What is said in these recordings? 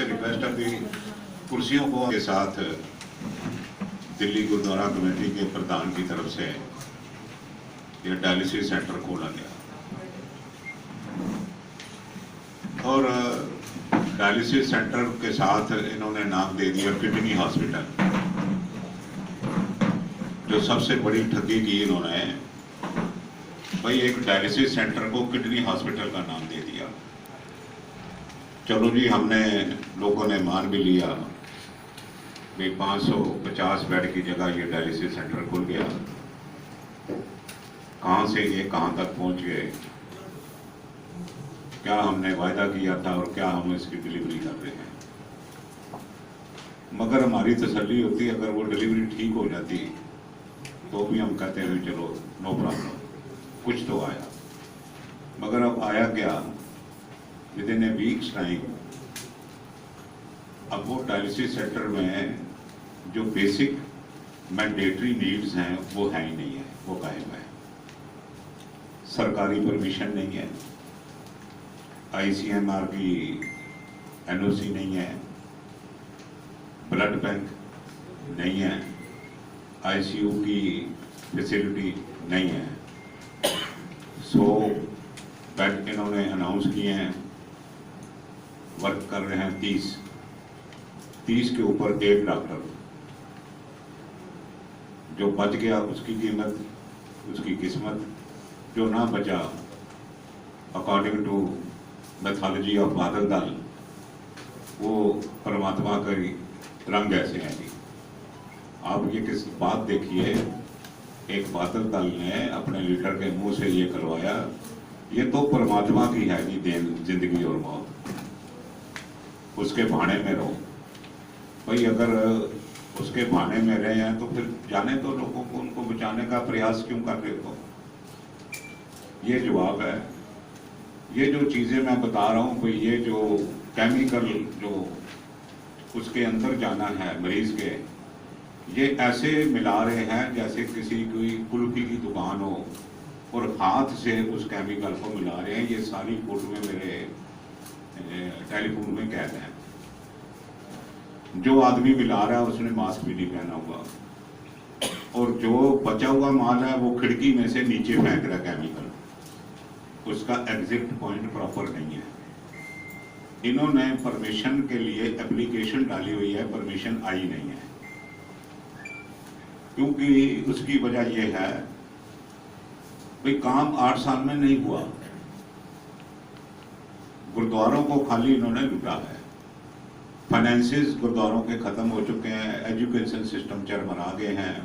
आपसे रिक्वेस्ट है कि कुर्सियों को के साथ दिल्ली गुरुद्वारा कमेटी के प्रधान की तरफ से यह डायलिसिस सेंटर खोला गया और डायलिसिस सेंटर के साथ इन्होंने नाम दे दिया किडनी हॉस्पिटल। जो सबसे बड़ी ठगी की इन्होंने, भाई एक डायलिसिस सेंटर को किडनी हॉस्पिटल का नाम दे दिया। चलो जी, हमने लोगों ने मान भी लिया कि 550 बेड की जगह ये डायलिसिस सेंटर खुल गया। कहाँ से ये कहाँ तक पहुँच गए, क्या हमने वायदा किया था और क्या हम इसकी डिलीवरी कर रहे हैं। मगर हमारी तसल्ली होती, अगर वो डिलीवरी ठीक हो जाती तो भी हम कहते हैं चलो नो प्रॉब्लम, कुछ तो आया। मगर अब आया क्या, with in A weeks time अब वो डायलिसिस सेंटर में जो बेसिक मैंडेटरी नीड्स हैं वो है ही नहीं है, वो गायब है। सरकारी परमिशन नहीं है, ICMR की NOC नहीं है, ब्लड बैंक नहीं है, ICU की फैसिलिटी नहीं है। 100 बेड इन्होंने अनाउंस किए हैं, वर्क कर रहे हैं 30 के ऊपर एक डॉक्टर। जो बच गया उसकी कीमत, उसकी किस्मत, जो ना बचा अकॉर्डिंग टू मैथोलॉजी ऑफ बादल दल, वो परमात्मा का रंग ऐसे है जी। आप ये किस बात देखिए, एक बादल दल ने अपने लीडर के मुंह से ये करवाया, ये तो परमात्मा की है जी देन, जिंदगी और मौत। उसके भाने में रहो भाई, अगर उसके भाने में रहे हैं तो फिर जाने तो लोगों को, उनको बचाने का प्रयास क्यों कर रहे हो। ये जवाब है। ये जो चीजें मैं बता रहा हूँ, कोई ये जो केमिकल जो उसके अंदर जाना है मरीज के, ये ऐसे मिला रहे हैं जैसे किसी कोई कुल्फी की दुकान हो और हाथ से उस केमिकल को मिला रहे हैं। ये सारी फोटो में मेरे टेलीफोन में कैद है। जो आदमी मिला रहा है उसने मास्क भी नहीं पहना हुआ, और जो बचा हुआ माल है वो खिड़की में से नीचे फेंक रहा है केमिकल। उसका एग्जिट पॉइंट प्रॉपर नहीं है। इन्होंने परमिशन के लिए एप्लीकेशन डाली हुई है, परमिशन आई नहीं है, क्योंकि उसकी वजह यह है भाई काम 8 साल में नहीं हुआ। गुरुद्वारों को खाली इन्होंने लूटा है। फाइनेंसेस गुरुद्वारों के खत्म हो चुके हैं, एजुकेशन सिस्टम चरमरा गए हैं,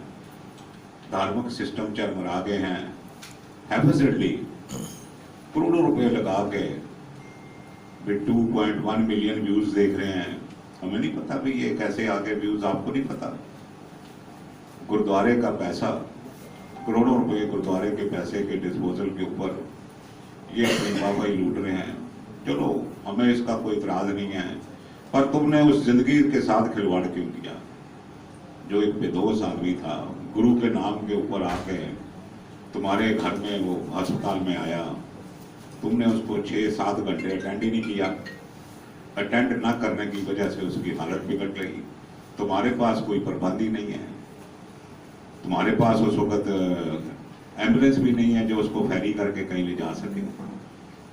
धार्मिक सिस्टम चरमरा गए हैं। हैफिजली करोड़ों रुपए लगा के 2.1 मिलियन व्यूज देख रहे हैं। हमें नहीं पता भाई ये कैसे आ गए व्यूज, आपको नहीं पता। गुरुद्वारे का पैसा, करोड़ों रुपए गुरुद्वारे के पैसे के डिस्पोजल के ऊपर ये अपनी वाहवाही लूट रहे हैं। चलो हमें इसका कोई इतराज नहीं है, पर तुमने उस जिंदगी के साथ खिलवाड़ क्यों किया। जो एक बेदोष आदमी था, गुरु के नाम के ऊपर आके तुम्हारे घर में वो अस्पताल में आया, तुमने उसको 6-7 घंटे अटेंड ही नहीं किया। अटेंड ना करने की वजह से उसकी हालत बिगड़ गई। तुम्हारे पास कोई प्रबंध ही नहीं है, तुम्हारे पास उस वक्त एम्बुलेंस भी नहीं है जो उसको फेरी करके कहीं ले जा सके।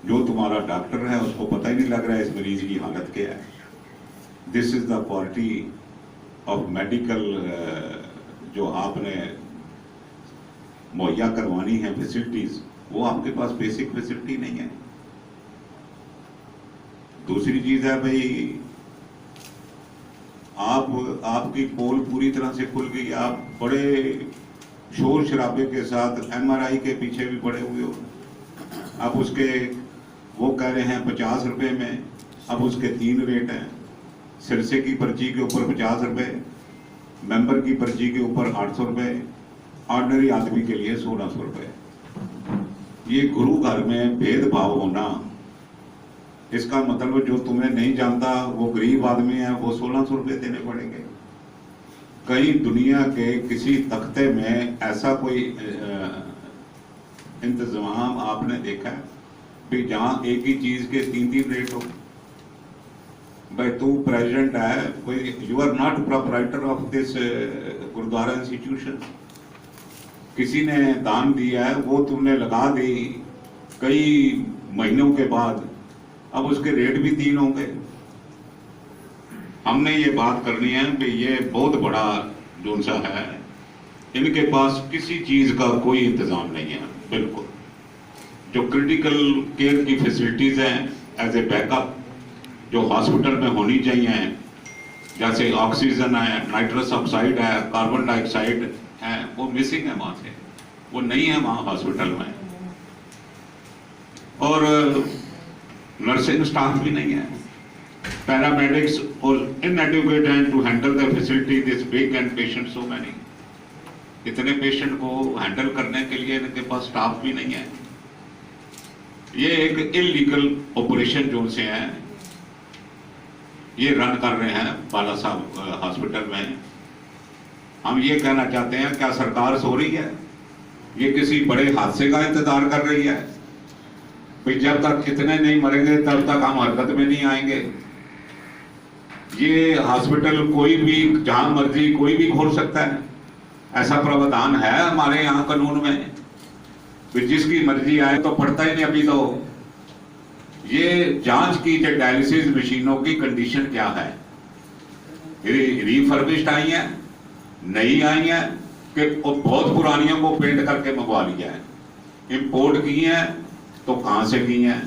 जो तुम्हारा डॉक्टर है उसको पता ही नहीं लग रहा है इस मरीज की हालत क्या है। This is the quality of medical जो आपने मुहैया करवानी है फैसिलिटीज, वो आपके पास बेसिक फैसिलिटी नहीं है। दूसरी चीज है भाई, आपकी पोल पूरी तरह से खुल गई। आप बड़े शोर शराबे के साथ MRI के पीछे भी पड़े हुए हो। अब उसके वो कह रहे हैं 50 रुपए में, अब उसके 3 रेट हैं। सिरसे की पर्ची के ऊपर 50 रुपए, मेंबर की पर्ची के ऊपर 800 रुपए, ऑर्डिनरी आदमी के लिए 1600 रुपए। ये गुरु घर में भेदभाव होना, इसका मतलब जो तुम्हें नहीं जानता वो गरीब आदमी है, वो 1600 रुपए देने पड़ेंगे। कहीं दुनिया के किसी तख्ते में ऐसा कोई इंतजाम आपने देखा है कि जहां एक ही चीज के 3 रेट हो। भाई तू प्रेसिडेंट है, कोई you are not proprietor of this gurdwara institution. किसी ने दान दिया है, वो तुमने लगा दी कई महीनों के बाद, अब उसके रेट भी 3 होंगे। हमने ये बात करनी है कि ये बहुत बड़ा जोन सा है, इनके पास किसी चीज का कोई इंतजाम नहीं है। बिल्कुल जो क्रिटिकल केयर की फैसिलिटीज हैं एज ए बैकअप जो हॉस्पिटल में होनी चाहिए, जैसे ऑक्सीजन है, नाइट्रस ऑक्साइड है, कार्बन डाइऑक्साइड है, वो मिसिंग है वहां से, वो नहीं है वहां हॉस्पिटल में। और नर्सिंग स्टाफ भी नहीं है, पैरामेडिक्स और इनएडुकेट हैं to handle the facility this big and patient so many. इतने पेशेंट को हैंडल करने के लिए इनके पास स्टाफ भी नहीं है। ये एक इलीगल ऑपरेशन जोन से है, ये रन कर रहे हैं बाला साहब हॉस्पिटल में। हम ये कहना चाहते हैं, क्या सरकार सो रही है? ये किसी बड़े हादसे का इंतजार कर रही है? भाई जब तक इतने नहीं मरेंगे तब तक हम हरकत में नहीं आएंगे। ये हॉस्पिटल कोई भी जहां मर्जी कोई भी खोल सकता है, ऐसा प्रावधान है हमारे यहाँ कानून में। फिर जिसकी मर्जी आए तो पड़ता ही नहीं। अभी तो ये जांच की जो डायलिसिस मशीनों की कंडीशन क्या है, रिफर्बिश्ड आई है, नई आई है कि बहुत पुरानियों को पेंट करके मंगवा लिया है, इंपोर्ट की है तो कहां से की है?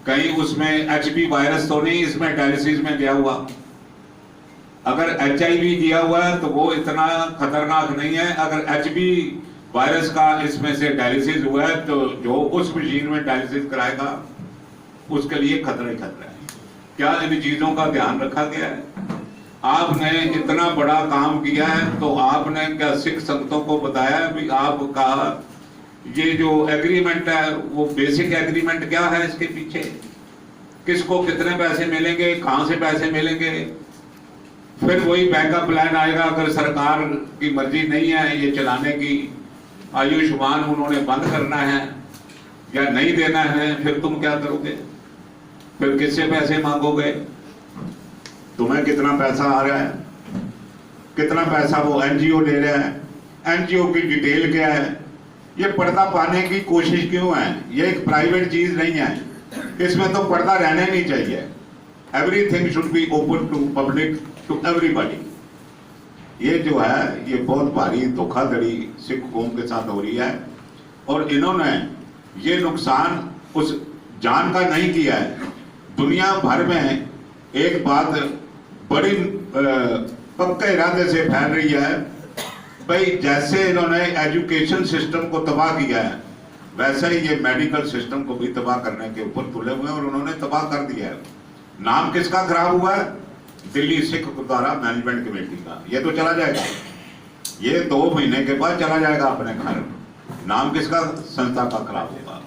कहीं उसमें एचपी वायरस तो नहीं इसमें डायलिसिस में गया हुआ? अगर एचआईवी दिया हुआ है तो वो इतना खतरनाक नहीं है। अगर एचपी वायरस का इसमें से डायलिसिस हुआ है तो जो उस मशीन में डायलिसिस कराएगा उसके लिए खतरा ही खतरा है। क्या इन चीजों का ध्यान रखा गया है? आपने इतना बड़ा काम किया है तो आपने क्या सिख संगतों को बताया भी आपका ये जो एग्रीमेंट है वो बेसिक एग्रीमेंट क्या है, इसके पीछे किसको कितने पैसे मिलेंगे, कहां से पैसे मिलेंगे? फिर वही बैकअप प्लान आएगा अगर सरकार की मर्जी नहीं है ये चलाने की, आयुष्मान उन्होंने बंद करना है या नहीं देना है, फिर तुम क्या करोगे? फिर किससे पैसे मांगोगे? तुम्हें कितना पैसा आ रहा है, कितना पैसा वो एनजीओ ले रहा है, एनजीओ की डिटेल क्या है? ये पर्दा पाने की कोशिश क्यों है? ये एक प्राइवेट चीज नहीं है, इसमें तो पर्दा रहना नहीं चाहिए। Everything should be open to public, to everybody. ये जो है ये बहुत भारी धोखाधड़ी सिख कौम के साथ हो रही है और इन्होंने ये नुकसान उस जान का नहीं किया है। दुनिया भर में एक बात बड़ी पक्के इरादे से फैल रही है भाई, जैसे इन्होंने एजुकेशन सिस्टम को तबाह किया है वैसे ही ये मेडिकल सिस्टम को भी तबाह करने के ऊपर तुले हुए हैं और उन्होंने तबाह कर दिया है। नाम किसका खराब हुआ है? दिल्ली सिख गुरुद्वारा मैनेजमेंट कमेटी का। ये तो चला जाएगा, ये 2 महीने के बाद चला जाएगा अपने घर। नाम किसका संस्था का खराब होगा?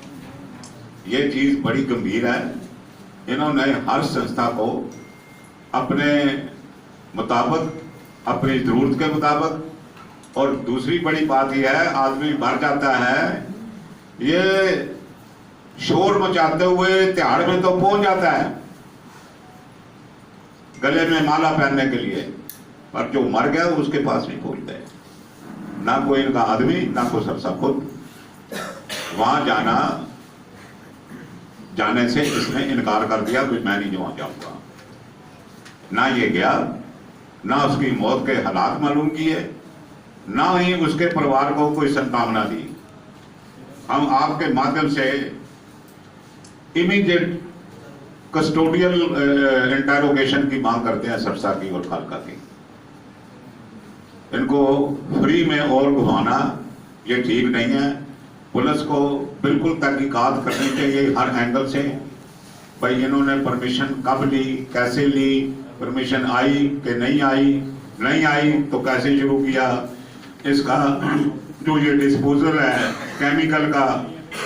ये चीज बड़ी गंभीर है। इन्होंने हर संस्था को अपने मुताबिक, अपनी जरूरत के मुताबिक, और दूसरी बड़ी बात यह है आदमी मर जाता है, ये शोर मचाते हुए तिहाड़ में तो पहुंच जाता है गले में माला पहनने के लिए, पर जो मर गया उसके पास नहीं पहुंचते। ना कोई इनका आदमी, ना कोई सरसा खुद वहां जाने से इसने इनकार कर दिया कि मैं नहीं वहां जाऊंगा। ना ये गया, ना उसकी मौत के हालात मालूम किए, ना ही उसके परिवार को कोई संभावना दी। हम आपके माध्यम से इमीडिएट कस्टोडियल इंटेरोगेशन की मांग करते हैं सरसा की और खालका की। इनको फ्री में और घुमाना ये ठीक नहीं है। पुलिस को बिल्कुल तहकीकात करनी चाहिए हर एंगल से। भाई इन्होंने परमिशन कब ली, कैसे ली, परमिशन आई कि नहीं आई, नहीं आई तो कैसे शुरू किया, इसका जो ये डिस्पोजल है केमिकल का,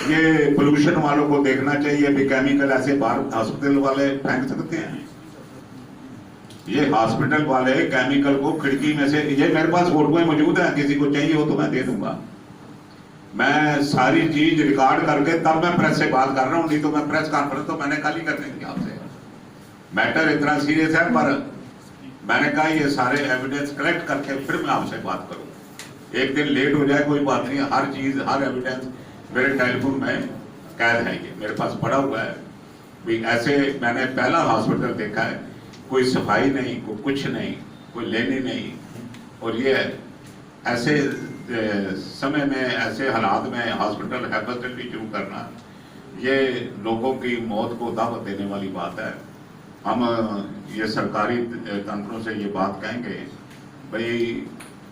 ये पोल्यूशन वालों को देखना चाहिए भी केमिकल ऐसे बाहर हॉस्पिटल वाले फेंक सकते हैं? ये हॉस्पिटल वाले केमिकल को खिड़की में से, ये मेरे पास फोटोएं मौजूद है, किसी को चाहिए हो तो मैं दे दूंगा। मैं सारी चीज रिकॉर्ड करके तब मैं प्रेस से बात कर रहा हूँ, नहीं तो मैं प्रेस कॉन्फ्रेंस तो मैंने कल ही करनी थी आपसे। मैटर इतना सीरियस है, पर मैंने कहा ये सारे एविडेंस कलेक्ट करके फिर मैं आपसे बात करूं। एक दिन लेट हो जाए कोई बात नहीं, हर चीज हर एविडेंस मेरे टेलीफोन में कैद है, ये मेरे पास पड़ा हुआ है। भी ऐसे मैंने पहला हॉस्पिटल देखा है, कोई सफाई नहीं, कोई कुछ नहीं, कोई लेनी नहीं, और ये ऐसे समय में ऐसे हालात में हॉस्पिटल हैबिटेटली शुरू करना, ये लोगों की मौत को दावत देने वाली बात है। हम ये सरकारी तंत्रों से ये बात कहेंगे, भाई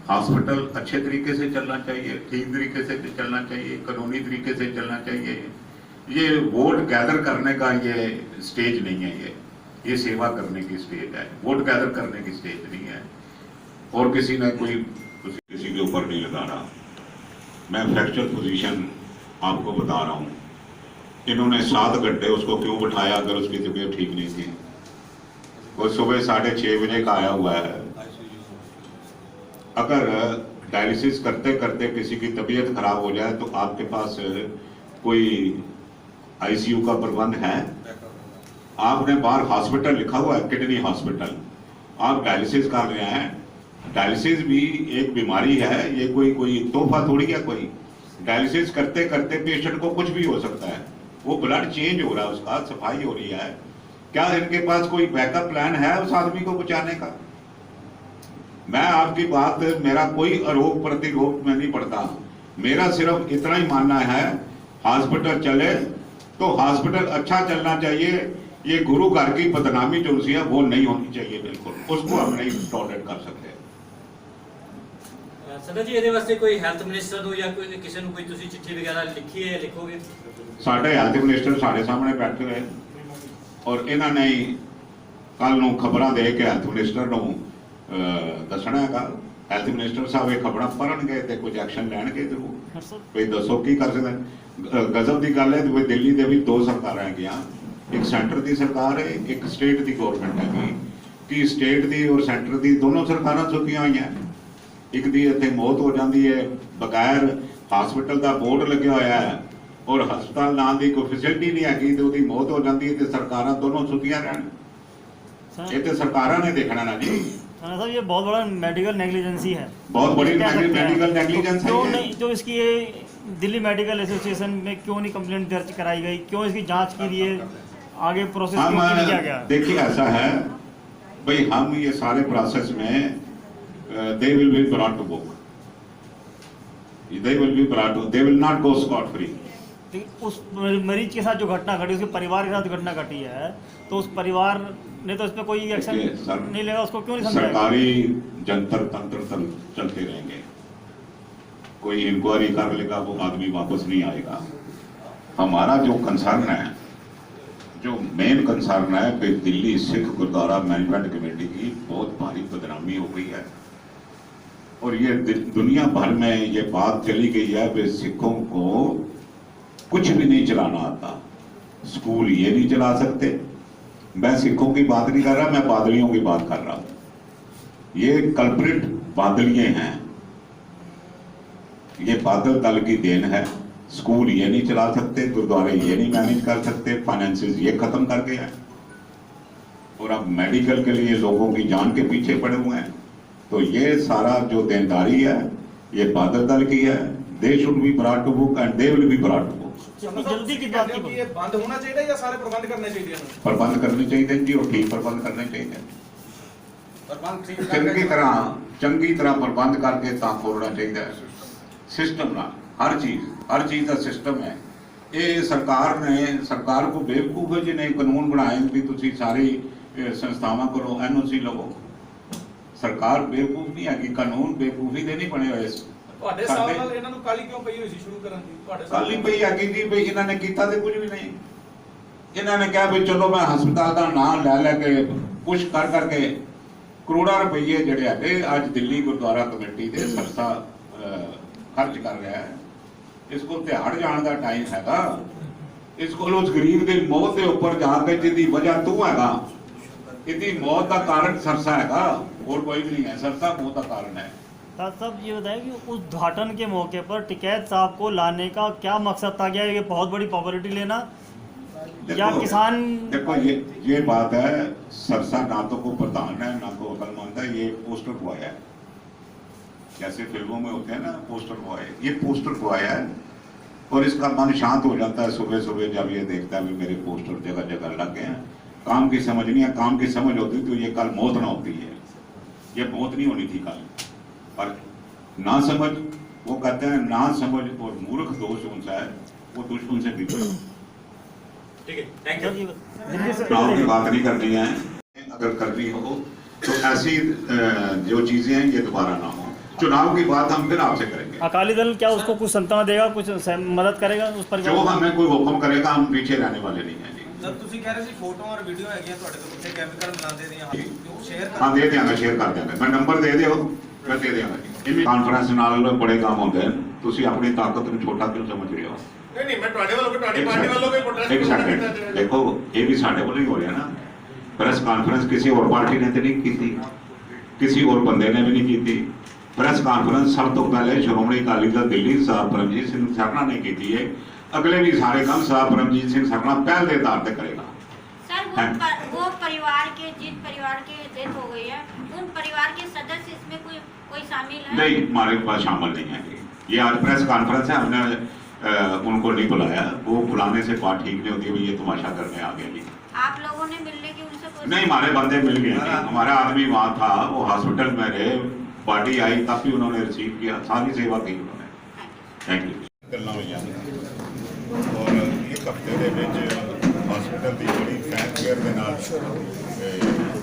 हॉस्पिटल अच्छे तरीके से चलना चाहिए, ठीक तरीके से चलना चाहिए, कानूनी तरीके से चलना चाहिए। ये वोट गैदर करने का ये स्टेज नहीं है, ये सेवा करने की स्टेज है, वोट गैदर करने की स्टेज नहीं है। और किसी ने कोई किसी के ऊपर नहीं लगा रहा। मैं फ्रैक्चर पोजीशन आपको बता रहा हूँ। इन्होंने 7 घंटे उसको क्यों बिठाया अगर उसकी तबीयत ठीक नहीं थी? वो सुबह 6:30 बजे का आया हुआ है। अगर डायलिसिस करते करते किसी की तबीयत खराब हो जाए तो आपके पास कोई आईसीयू का प्रबंध है? आपने बाहर हॉस्पिटल लिखा हुआ है, किडनी हॉस्पिटल, आप डायलिसिस कर रहे हैं। डायलिसिस भी एक बीमारी है, ये कोई तोहफा थोड़ी है। कोई डायलिसिस करते करते पेशेंट को कुछ भी हो सकता है, वो ब्लड चेंज हो रहा है, उसका सफाई हो रही है। क्या इनके पास कोई बैकअप प्लान है उस आदमी को बचाने का? मैं आपकी बात, मेरा कोई आरोप प्रतिरोप में नहीं पड़ता, मेरा सिर्फ इतना ही मानना है, हॉस्पिटल चले तो हॉस्पिटल अच्छा चलना चाहिए। ये गुरु घर की बदनामी जो है वो नहीं होनी चाहिए, बिल्कुल उसको हम नहीं टॉलरेट कर सकते। सदा जी ਇਹਦੇ ਵਾਸਤੇ ਕੋਈ ਹੈਲਥ ਮਿਨਿਸਟਰ ਨੂੰ ਜਾਂ ਕੋਈ ਕਿਸੇ ਨੂੰ ਕੋਈ ਤੁਸੀਂ ਚਿੱਠੀ ਵਗੈਰਾ ਲਿਖੀ ਹੈ, ਲਿਖੋਗੇ? ਸਾਡੇ ਹੈਲਥ ਮਿਨਿਸਟਰ ਸਾਡੇ ਸਾਹਮਣੇ ਬੈਠੇ ਹੋਏ ਔਰ ਇਹਨਾਂ ਨੇ ਕੱਲ ਨੂੰ ਖਬਰਾਂ ਦੇ ਕੇ ਹੈਲਥ ਮਿਨਿਸਟਰ ਨੂੰ ਦੱਸਣਾ ਹੈਗਾ। ਹੈਲਥ ਮਿਨਿਸਟਰ ਸਾਹਿਬ ਇਹ ਖਬਰਾਂ ਪੜ੍ਹਨਗੇ ਤੇ ਕੁਝ ਐਕਸ਼ਨ ਲੈਣਗੇ ਜ਼ਰੂਰ। ਕੋਈ ਦੱਸੋ ਕੀ ਕਰ ਸਕਦੇ। ਗਜ਼ਬ ਦੀ ਗੱਲ ਹੈ ਕਿ ਦਿੱਲੀ ਦੇ ਵੀ 2 ਸਰਕਾਰਾਂ ਹੈਗੀਆਂ, ਇੱਕ ਸੈਂਟਰ ਦੀ ਸਰਕਾਰ ਹੈ, ਇੱਕ ਸਟੇਟ ਦੀ ਗਵਰਨਮੈਂਟ ਹੈਗੀ। ਕਿ ਸਟੇਟ ਦੀ ਔਰ ਸੈਂਟਰ ਦੀ ਦੋਨੋਂ ਸਰਕਾਰਾਂ ਸੁੱਕੀਆਂ ਹੋਈਆਂ। ਇੱਕ ਦੀ ਇੱਥੇ ਮੌਤ ਹੋ ਜਾਂਦੀ ਹੈ ਬਗੈਰ ਹਸਪੀਟਲ ਦਾ ਬੋਰਡ ਲੱਗਿਆ ਹੋਇਆ ਹੈ ਔਰ ਹਸਪਤਾਲ ਨਾਂ ਦੀ ਕੋਈ ਫੈਸਿਲਿਟੀ ਨਹੀਂ ਹੈਗੀ, ਤੇ ਉਹਦੀ ਮੌਤ ਹੋ ਜਾਂਦੀ ਹੈ ਤੇ ਸਰਕਾਰਾਂ ਦੋਨੋਂ ਸੁੱਕੀਆਂ ਰਹਿਣ। ये तो सरकारों ने देखना ना जी। साहब ये बहुत बड़ा मेडिकल नेग्लिजेंसी है, बहुत बड़ी मेडिकल नेग्लिजेंस है। क्यों नहीं, जो इसकी ये दिल्ली मेडिकल एसोसिएशन में क्यों नहीं कंप्लेंट दर्ज कराई गई, क्यों इसकी जांच के लिए आगे प्रोसेस क्यों नहीं किया गया? देखिए ऐसा है भाई, हम ये सारे प्रोसेस में they will be brought to book, they will not go scot free। उस मरीज के साथ जो घटना घटी, उसके परिवार के साथ घटना घटी है, तो उस परिवार ने तो इस पर कोई एक्शन नहीं लेगा, उसको क्यों नहीं समझाएगा? सरकारी जंतर तंत्र चलते रहेंगे, कोई इंक्वायरी कर लेगा, वो आदमी वापस नहीं आएगा। हमारा जो कंसर्न है, जो मेन कंसर्न है कि दिल्ली सिख गुरुद्वारा मैनेजमेंट कमेटी की बहुत भारी बदनामी हो गई है और ये दुनिया भर में ये बात चली गई है कि सिखों को कुछ भी नहीं चलाना आता, स्कूल ये नहीं चला सकते। मैं सिखों की बात नहीं कर रहा, मैं बादलियों की बात कर रहा हूं। ये कल्प्रिट बादलिये हैं, ये बादल दल की देन है। स्कूल ये नहीं चला सकते, गुरुद्वारे ये नहीं मैनेज कर सकते, फाइनेंसेस ये खत्म कर गए हैं और अब मेडिकल के लिए लोगों की जान के पीछे पड़े हुए हैं। तो ये सारा जो देनदारी है ये बादल दल की है। They should be brought to book and they will be brought to book. जल्दी की बात की, ये बंद होना चाहिए या सारे प्रबंध करने चाहिए? प्रबंध करने चाहिए जी, और ठीक प्रबंध करने चाहिए। चंगी तरह प्रबंध करके ਤਾਂ ਖੋਲਣਾ ਚਾਹੀਦਾ ਹੈ सिस्टम ना। हर चीज का सिस्टम है। ये सरकार को बेवकूफ है जिन्हें कानून बनाए भी तुसी सारी संस्थावां कोलों NOC लवो। सरकार बेवकूफ नहीं है कि कानून बेवकूफी दे नहीं बने हुए। ਤੁਹਾਡੇ ਹਿਸਾਬ ਨਾਲ ਇਹਨਾਂ ਨੂੰ ਕਾਲੀ ਕਿਉਂ ਪਈ ਹੋਈ ਸੀ ਸ਼ੁਰੂ ਕਰਨ ਦੀ? ਤੁਹਾਡੇ ਕਾਲੀ ਪਈ ਆ ਕਿ ਜੀ ਬਈ ਇਹਨਾਂ ਨੇ ਕੀਤਾ ਤੇ ਕੁਝ ਵੀ ਨਹੀਂ। ਇਹਨਾਂ ਨੇ ਕਿਹਾ ਵੀ ਚਲੋ ਮੈਂ ਹਸਪਤਾਲ ਦਾ ਨਾਮ ਲੈ ਕੇ ਪੁਸ਼ ਕਰ ਕਰਕੇ ਕਰੋੜਾਂ ਰੁਪਏ ਜਿਹੜੇ ਹੈਗੇ ਅੱਜ ਦਿੱਲੀ ਗੁਰਦੁਆਰਾ ਕਮੇਟੀ ਦੇ ਸਰਸਾ ਖਰਚ ਕਰ ਰਿਹਾ ਹੈ। ਇਸ ਕੋਲ ਤਿਹਾੜ ਜਾਣ ਦਾ ਟਾਈਮ ਹੈਗਾ। ਇਸ ਕੋਲ ਉਸ ਗਰੀਬ ਦੀ ਮੌਤ ਦੇ ਉੱਪਰ ਜਾ ਕੇ ਜਿਹਦੀ ਵਜ੍ਹਾ ਤੂੰ ਹੈਗਾ, ਇਹਦੀ ਮੌਤ ਦਾ ਕਾਰਨ ਸਰਸਾ ਹੈਗਾ, और कोई भी नहीं है। सरसा मौत का कारण है। साहब ये बताएं कि उद्घाटन के मौके पर टिकैत साहब को लाने का क्या मकसद था? क्या ये बहुत बड़ी पॉपुलैरिटी लेना? या किसान देखो ये बात है, सरसा ना तो को प्रधान है ना को अकलमंद है, ये पोस्टर बॉय है। जैसे फिल्मों में होते हैं ना पोस्टर बॉय, ये पोस्टर बॉय है और इसका मन शांत हो जाता है सुबह सुबह जब ये देखता है भी मेरे पोस्टर जगह जगह लग गए हैं। काम की समझ नहीं है, काम की समझ होती तो ये कल मौत ना होती है, ये मौत नहीं होनी थी कल। पर ना समझ, वो कहते हैं ना समझ और मूर्ख दोष उनसा है, वो दुश्मन से भी बड़ा। ठीक है, थैंक यू। चुनाव की बात नहीं करनी है, अगर करनी हो तो ऐसी जो चीजें हैं ये दोबारा ना हो। चुनाव की बात हम फिर आपसे करेंगे। अकाली दल क्या उसको कुछ संतना देगा, कुछ मदद करेगा उस पर? जो हमें कोई हुक्म करेगा हम पीछे रहने वाले नहीं हैं जी। जब ਤੁਸੀਂ ਕਹਿ ਰਹੇ ਸੀ ਫੋਟੋ ਔਰ ਵੀਡੀਓ ਹੈਗੀਆਂ ਤੁਹਾਡੇ ਕੋਲ ਕਿੱਥੇ ਕੈਮੀਕਲ ਮਿਲਾਉਂਦੇ ਦੀਆਂ ਜੋ ਸ਼ੇਅਰ हाँ दे देंगे, शेयर कर देंगे, मैं नंबर दे दियो, मैं दे देंगा जी। कॉन्फ्रेंस नाल बड़े काम होंगे हैं, तुसी अपनी ताकत ਨੂੰ ਛੋਟਾ ਕਿਉਂ ਸਮਝ ਰਹੇ ਹੋ? ਨਹੀਂ ਮੈਂ ਤੁਹਾਡੇ ਵੱਲੋਂ ਤੁਹਾਡੀ ਪਾਰਟੀ ਵੱਲੋਂ ਕੋਈ ਪ੍ਰੋਟੈਸਟ एक सेकंड देखो, ये भी साढ़े वालों ही हो रहा ना। प्रेस कॉन्फ्रेंस किसी और पार्टी ने तो नहीं की थी, किसी और बंदे ने भी नहीं की थी। प्रेस कॉन्फ्रेंस सब तो पहले श्रोमणी अकाली दल दिल्ली सरदार परमजीत सिंह सरना ने की थी है। अगले भी सारे काम सरदार परमजीत सिंह सरना पहल के आधार पर करेगा। सर वो परिवार के जिन परिवार के डेथ हो गई है उन परिवार के सदस्य इसमें कोई शामिल है? नहीं, हमारे पास शामिल नहीं है। ये आज प्रेस कॉन्फ्रेंस है, हमने उनको नहीं बुलाया, वो बुलाने से बात ठीक नहीं होती है, ये तमाशा करने आ गया जी। आप लोगों ने मिलने की उनसे कोई? नहीं, हमारे बंदे मिल गए जी। हमारा आदमी वहाँ था, वो हॉस्पिटल में रहे, पार्टी आई तब भी उन्होंने रिसीव किया, सारी सेवा की उन्होंने। Thank you. ਗੱਲਾਂ ਹੋਈਆਂ ਔਰ ਇੱਕ ਹਫ਼ਤੇ ਦੇ ਵਿੱਚ ਹਸਪੀਟਲ ਦੀ ਬੜੀ ਫੈਨ ਕੇਅਰ ਦੇ ਨਾਲ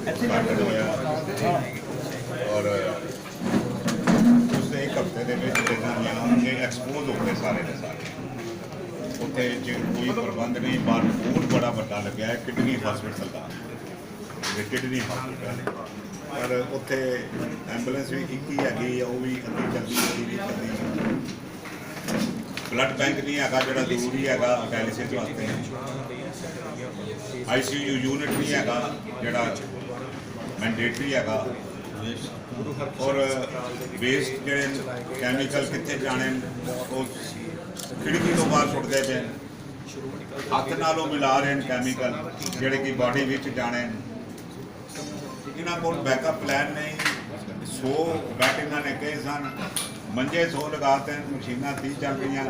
ਉਦਘਾਟਨ ਹੋਇਆ ਔਰ ਉਸਦੇ ਇੱਕ ਹਫ਼ਤੇ ਦੇ ਵਿੱਚ ਜਿਹੜੀਆਂ ਕਿ ਐਕਸਪੋਜ਼ ਹੋ ਗਏ ਸਾਰੇ ਦੇ ਸਾਰੇ। ਉੱਥੇ ਜੇ ਕੋਈ ਪ੍ਰਬੰਧ ਨਹੀਂ, ਪਰ ਬਹੁਤ ਬੜਾ ਵੱਡਾ ਲੱਗਿਆ ਹੈ ਕਿਡਨੀ ਹਸਪੀਟਲ ਦਾ, ਕਿਡਨੀ ਹਸਪੀਟਲ। ਪਰ ਉੱਥੇ ਐਂਬੂਲੈਂਸ ਵੀ ਇੱਕ ਹੀ ਹੈਗੀ ਆ, ਉਹ ਵੀ ਅੱਧੀ ਚੱਲਦੀ ਅੱਧੀ ਨਹੀਂ ਚੱਲਦੀ। ब्लड बैंक नहीं है जोड़ा जरूरी है डायलिसिस वास्ते, ICU यूनिट नहीं है जोड़ा मैंडेटरी है, और वेस्ट जोड़े कैमिकल कितने जाने खिड़की तो बाहर सुटते पे, हथ नालों मिला रहे हैं कैमिकल जोड़े कि बॉडी में जाने। इन्हों को बैकअप प्लान नहीं। 100 बैट इन्होंने कहे सन, मंजे 100 लगाते हैं, मशीन 30 चल रही,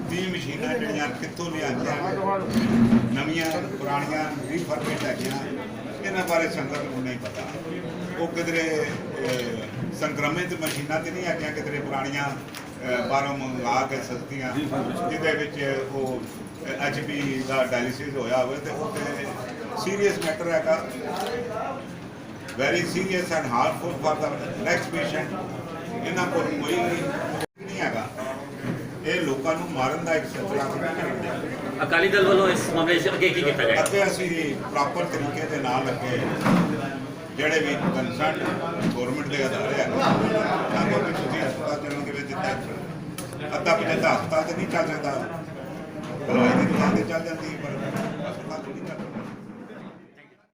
30 मशीन जड़ियाँ कितों लिया नविया पुरानिया रिफर्बिश है, इन्होंने बारे संगत को नहीं पता। वो किधरे संक्रमित मशीन तो नहीं है, किधरे पुरानिया बाहरों मंगा के सस्तियाँ जिद HP का डायलिसिस होया हो तो सीरीयस मैटर है, very serious and harmful for the next patient. इन्हों को कोई नहीं है, ये लोगों को मारन का एक सिलसिला नहीं। अकाली दल वालों इस मामले से अगे की किया जाएगा? अगे असी प्रॉपर तरीके के नाल अगे जोड़े भी कंसर्न गौरमेंट के अदारे हैं, हस्पताल चलने के दिता अद्धा पचहत्तर हस्पताल तो नहीं चल सकता, दवाई की दुकान तो चल जाती है पर हस्पताल तो नहीं चल सकता।